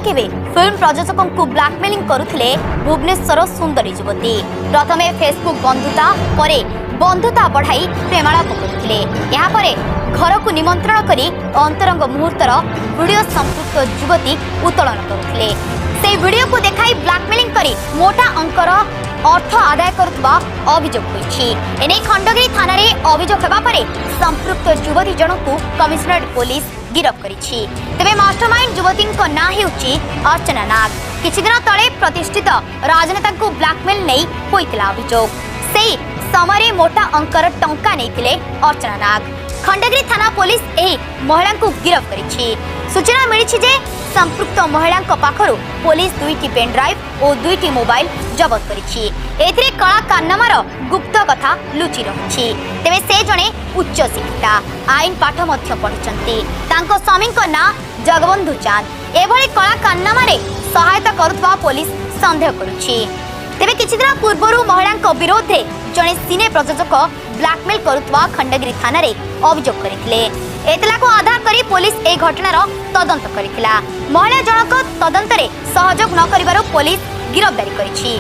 केबे फिल्म प्रयोजकों को ब्लैकमेलिंग करुथिले भुवनेश्वर सुंदरी युवती। प्रथमे फेसबुक बंधुता परे बंधुता बढ़ाई प्रेमालाप करुथिले। यहाँ परे घर को निमंत्रण करी अंतरंग मुहूर्तर वीडियो संपृक्त युवती उत्तोलन करुथिले। से वीडियो को देखाई ब्लैकमेलिंग करी मोटा अंकर अर्थ आदाय करुवा अभियोग होइछि। एने खंडगिरी थाना रे अभियोग हेबा परे संपृक्त युवती जनक कमिशनरेट पुलिस गिरफ करिछि। तेबे मास्टरमाइंड युवती ना हेउछि अर्चना नाग। किछि दिन तळे प्रतिष्ठित राजनेता को ब्लैकमेल नै होइतिला अभियोग। सेही समय मोटा अंकर टंका नैथिले अर्चना नाग। खंडगिरी थाना पुलिस एही महिला को गिरफ करिछि। सूचना मिलिछि जे संपृक्त महिला पाखरु पुलिस 2टी पेन ड्राइव और 2टी मोबाइल जबत करिछि। एथिरे कला कारनामार गुप्त कथा लुचि रहिछि। तेबे से जणे उच्च शिक्षिता आईन पाठ मध्य पढिछन्ति। तांको स्वामीको ना जगबंधु चांद एभଳି कला कारनामारे सहायता करुवा पुलिस संदेह करुछि। तेबे किछि दिन पूर्वरु महिला विरोध रे जणे सिने प्रयोजक ब्लैकमेल करुवा खंडगिरी थाना रे अभियोग करिथिले। एतला को आधार करी पुलिस ए घटनार तदंत करिथिला। महिला जनक तदंतरे सहयोग न करिवारो पुलिस गिरफ्तारी करिछि।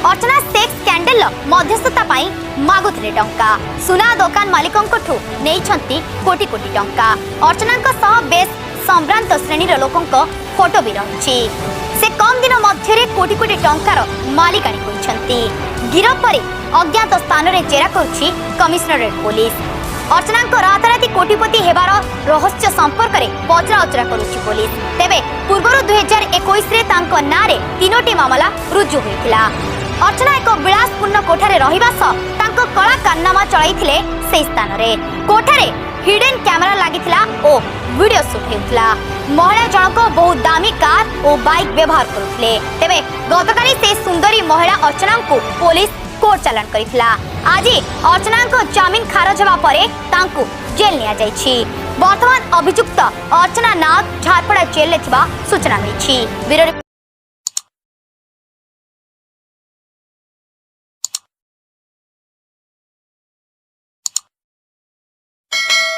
अर्चना सेक्स स्कैंडल मध्यस्थता पाई मागुथिले टंका। सुना दुकान मालिकंकठु नेइछंती कोटी कोटी टंका। अर्चनांक सह बेस संभ्रांत श्रेणीर लोकंक फोटो भी रहिछि। से कम दिन मध्यरे कोटी कोटी टंकार मालिकाणी होइछंती। गिरफ परे अज्ञात स्थान रे चेरा करुछि कमिशनरेट पुलिस। अर्चनांक राताराती कोटिपति हेबार रहस्य संपर्क रे पचरा उचरा करुछि पुलिस। तेबे पूर्वरु 2021 रे तांको नारे 3टी मामला रुजु होइथिला। अर्चना एक विलासपूर्ण कोठारे रहिबा सह तांको कला कारनामा चलाइथिले से स्थान रे। कोठारे हिडन कैमरा लागिथिला ओ वीडियो शूट हेउथिला। महिला जनक बहुत दामी कार और बाइक व्यवहार करुथिले। तेबे गतकाली से सुंदरी महिला अर्चना को पुलिस कोर्ट चालान करिथिला। आज अर्चना को जमीन खारज हेबा परे तांको जेल निया जाइछि। वर्तमान अभियुक्त अर्चना नाग झारपड़ा जेल ले थिबा सूचना मिलिछि।